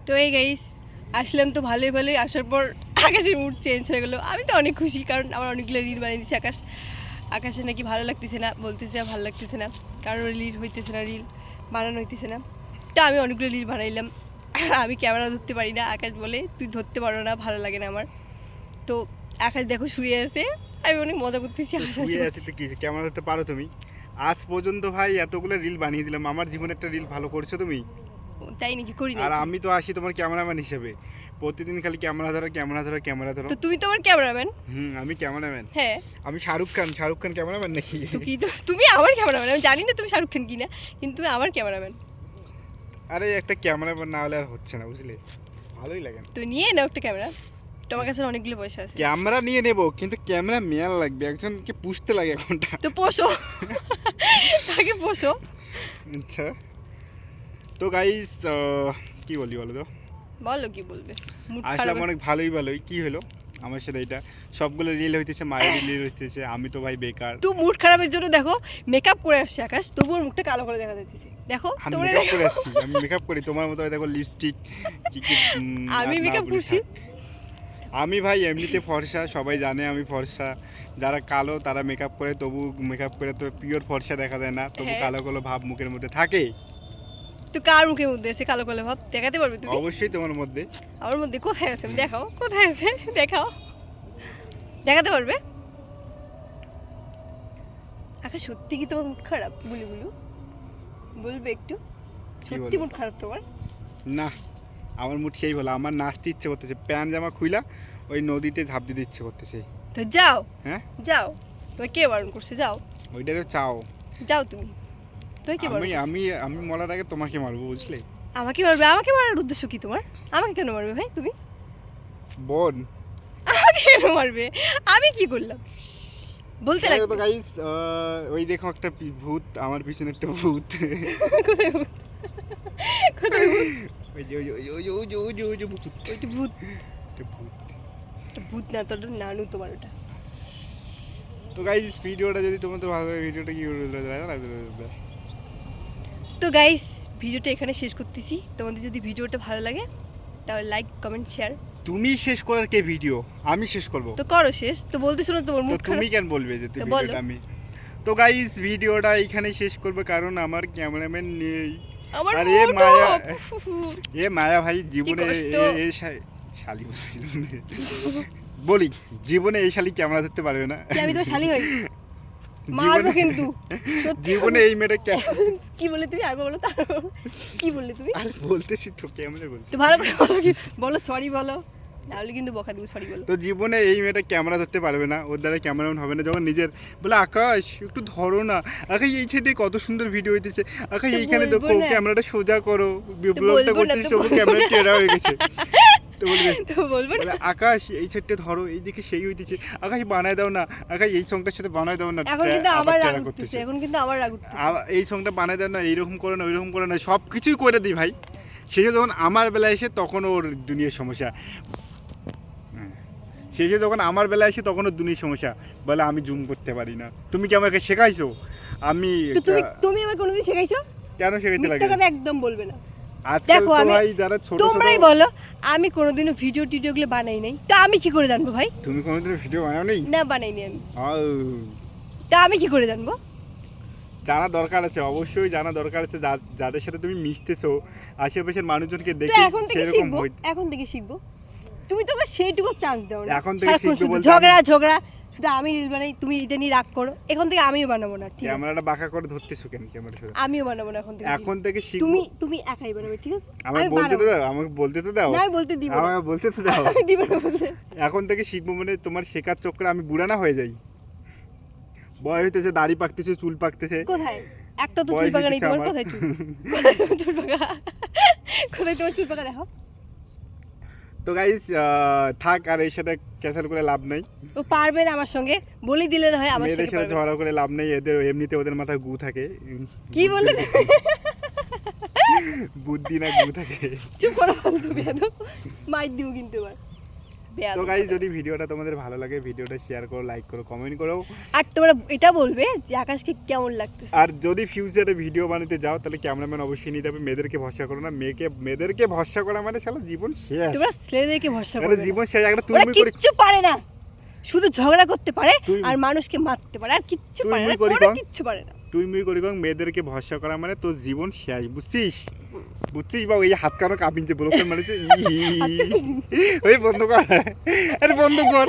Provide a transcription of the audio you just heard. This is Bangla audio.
তো এই গাইস আসলাম তো ভালোই ভালোই, আসার পর আকাশের মুড চেঞ্জ হয়ে গেলো। আমি তো অনেক খুশি, কারণ আমার অনেকগুলো রিল বানিয়ে দিচ্ছে আকাশ। আকাশে নাকি ভালো লাগতেছে না, বলতেছে ভালো লাগতেছে না, কারণ রিল হইতেছে না, রিল বানানো হইতেছে না। তো আমি অনেকগুলো রিল বানাইলাম। আমি ক্যামেরা ধরতে পারি না, আকাশ বলে তুই ধরতে পারো না, ভালো লাগে না আমার। তো আকাশ দেখো শুয়ে আছে, আমি অনেক মজা করতেছি। শুয়ে আছি তো কি, ক্যামেরা ধরতে পারো তুমি? আজ পর্যন্ত ভাই এতগুলো রিল বানিয়ে দিলাম, আমার জীবনে একটা রিল ভালো করছো তুমি? তাই নাকি? করি না। আর আমি তো আসি তোমার ক্যামেরাম্যান হিসেবে, প্রতিদিন খালি ক্যামেরা ধরো ক্যামেরা ধরো ক্যামেরা ধরো। তো তুমি তো আমার ক্যামেরাম্যান। আমি ক্যামেরাম্যান। হ্যাঁ, আমি শাহরুখ খান ক্যামেরাম্যান নাকি? তুমি আমার ক্যামেরাম্যান। আমি জানি না তুমি শাহরুখ খান কিনা, কিন্তু তুমি আমার ক্যামেরাম্যান। আরে একটা ক্যামেরাম্যান না হলে আর হচ্ছে না, বুঝলে? ভালোই লাগে না। তো নিয়ে নাও একটা ক্যামেরা, তোমার কাছে অনেকগুলো পয়সা আছে। ক্যামেরা নিয়ে নেব, কিন্তু ক্যামেরা ম্যান লাগবে, একজনকে পুষতে লাগে এখনটা। তো পোষো, তাকে পোষো। আচ্ছা, তো গাইস কি বলি বলো তো? বলো কি বলবে। আসলাম অনেক ভালোই। কি হলো আমার সাথে? এটা সবগুলো রিল হইতেছে, মায়ের রিল হইতেছে, আমি তো ভাই বেকার। তুই মুড খারাপের জন্য দেখো মেকআপ করে আসছে আকাশ, তবুও মুখটা কালো করে দেখা যাচ্ছে। দেখো আমি তোমরা মেকআপ করে আসছি, আমি মেকআপ করি তোমার মতো। দেখো লিপস্টিক কি কি আমি মেকআপ করছি। আমি ভাই এমনিতে ফর্সা, সবাই জানে আমি ফর্সা। যারা কালো তারা মেকআপ করে, তবু মেকআপ করে তো পিওর ফর্সা দেখা যায় না, তবু হ্যাঁ। কালো কালো ভাব মুখের মধ্যে থাকে। তো কার মুখের মধ্যে আছে কালো কালো ভাব? দেখাতে পারবে তুমি? অবশ্যই তোমার মধ্যে। আমার মধ্যে কোথায় আছে? দেখাও কোথায় আছে, দেখাও। দেখাতে পারবে? আকাশ সত্যি কি তোমার মুড খারাপ? বলবে একটু, সত্যি মুড খারাপ তোমার? না, আমার মুড সেই বলো, আমার নাচতে ইচ্ছে করতেছে, প্যান্ট জামা খুইলা ওই নদীতে ঝাঁপ দিতে ইচ্ছে করতেছে। তো যাও। হ্যাঁ যাও, তোমায় কে বারণ করছে? যাও, ওইটা তো চাও। যাও তুমি। তোমায় কে বারণ আমি করছে? আমি আমি মরার আগে তোমাকে মারবো, বুঝলে? আমাকে মারবে? আমাকে মারার উদ্দেশ্য কি তোমার? আমাকে কেন মারবে ভাই তুমি? বোন, আমাকে কেন মারবে? আমি কি করলাম বলতে লাগবে? তো গাইস ওই দেখো একটা ভূত, আমার পিছনে একটা ভূত। কোথায় ভূত? কোথায় ভূত? ওই যে ওই যে ভূত, ওইটা ভূত? একটা ভূত। ওটা ভূত না, তোর নানু তোমার ওটা। তো গাইস ভিডিওটা যদি তোমাদের ভালো লাগে, ভিডিওটা কি করে? তো গাইস ভিডিওটা এখানে শেষ করতেছি। তোমাদের যদি ভিডিওটা ভালো লাগে তাহলে লাইক কমেন্ট শেয়ার। তুমি শেষ করার কে ভিডিও? আমি শেষ করব? তো করো শেষ। তো বলতেছো না তোমার তো মুড তুমি খারাপ? কেন বলবে যে তো বলো। ভিডিওটা আমি? তো গাইস ভিডিওটা এখানে শেষ করবে, কারণ আমার ক্যামেরাম্যান নেই। আমার আর মুড অফ। মায়া ভাই জীবনে কষ্ট। শালি বলি, জীবনে এই শালি ক্যামেরা ধরতে পারবে না। কি আমি তোমার শালি হই? মারবো কিন্তু। জীবনে এই মেয়েটা কি বললে তুমি? আর বলো তারপর কি বললে তুমি? আর বলতেছি তো, ক্যামেরা বলতে। তো ভালো করে বলো, কি বলো? সরি বলো, তাহলে কিন্তু বকা দেবো। সরি বলো। তো জীবনে এই মেয়েটা ক্যামেরা ধরতে পারবে না, ওর দ্বারা ক্যামেরাম্যান হবে না। যখন নিজের বলে আকাশ একটু ধরো না, আকাশ এই সাইডে কত সুন্দর ভিডিও হইতেছে, আকাশ এইখানে দেখো ক্যামেরাটা সোজা করো, ব্লগটা করতেছি সব ক্যামেরা টেরা হয়ে গেছে। তো বলবে না। আকাশ এই সাইডটা ধরো, এই দিকে সেই হইতেছে, আকাশ বানায় দাও না, আকাশ এই সংটার সাথে বানায় দাও না। এখন কিন্তু আমার রাগ উঠতেছে, এই সংটা বানায় দাও না, এইরকম করে না, ওইরকম করে না, সব কিছুই করে দিই ভাই। শেষে যখন আমার বেলায় এসে তখন ওর দুনিয়ার সমস্যা, শেষে যখন আমার বেলায় এসে তখন ওর দুনিয়ার সমস্যা, বলে আমি জুম করতে পারি না। তুমি কি আমাকে শেখাইছো? আমি তুমি আমাকে কোনোদিন শেখাইছো? কেন শেখাইতে লাগে? একদম বলবে না। আজকাল তো ভাই যারা ছোট ছোট, তোমরাই বলো, আমি কোনোদিনও ভিডিওগুলো বানাই নাই, তো আমি কি করে জানবো ভাই? তুমি কোনোদিনও ভিডিও বানাও নাই? না, বানাইনি আমি। আউ, তো আমি কি করে জানবো? জানা দরকার আছে, অবশ্যই জানা দরকার আছে। যাদের সাথে তুমি মিশতেছো, আশেপাশের মানুষজনকে তো দেখে এখন থেকে সেরকম শিখবো, এখন থেকে শিখবো। তুমি তো আবার সেইটুকু চান্স দাও না। এখন থেকে শিখবো শুধু বলতে ঝগড়া শুধু আমি রিল বানাই, তুমি এটা নিয়ে রাগ করো। এখন থেকে আমিও বানাবো না, ঠিক আছে? ক্যামেরাটা বাঁকা করে ধরতেছো কেন? ক্যামেরা সাথে আমিও বানাবো না এখন থেকে। এখন থেকে শিখবো। তুমি একাই বানাবে, ঠিক আছে? আমাকে বলতে তো দাও, আমাকে বলতে তো দাও। না, আমি বলতে দিব না। আমাকে বলতে তো দাও। আমি দিব না বলতে। এখন থেকে শিখবো মানে তোমার শেখার চক্করে আমি বুড়া না হয়ে যাই। বয় হইতেছে, দাড়ি পাকতেছে, চুল পাকতেছে। কোথায়? একটা তো চুল বয়স পাকা নেই হইতেছে তোমার। আমার। কোথায় চুল? কোথায় তোমার চুল পাকা? কোথায় তোমার চুল পাকা? দেখো। তো গাইস থাক, আর এর সাথে ক্যান্সেল করে লাভ নাই। ও পারবে না আমার সঙ্গে, বলেই দিলে না হয় আমার মেয়েদের সাথে সাথে পারবে। ঝগড়া করে লাভ নেই, এদের এমনিতে ওদের মাথায় গু থাকে। কি বললে? বুদ্ধি না গু থাকে। চুপ করো ফালতু বেয়াদব। মাইর দিব কিন্তু এবার। তো গাইস যদি ভিডিওটা তোমাদের ভালো লাগে ভিডিওটা শেয়ার করো, লাইক করো, কমেন্ট করো, আর তোমরা এটা বলবে যে আকাশকে কেমন লাগতেছে। আর যদি ফিউচারে ভিডিও বানাতে যাও তাহলে ক্যামেরাম্যান অবশ্যই নিতে হবে। মেয়েদেরকে ভরসা করো না, মেয়েদেরকে ভরসা করা মানে শালা জীবন শেষ। তোমরা ছেলেদেরকে ভরসা আরে করবে জীবন শেষ। একটা ওরা তুই করে কিচ্ছু পারে না, শুধু ঝগড়া করতে পারে তুই- আর মানুষকে মারতে পারে, আর কিচ্ছু তুই পারে না, মুই করি কোনো কম। কিচ্ছু পারে না। তুই মুই করি কম, মেয়েদেরকে ভরসা করা মানে তোর জীবন শেষ, বুঝছিস? বুঝছিস বা এই হাত কানো কাঁপিনছে ব্রোকেন মানে ওই বন্ধ কর, আরে বন্ধ কর।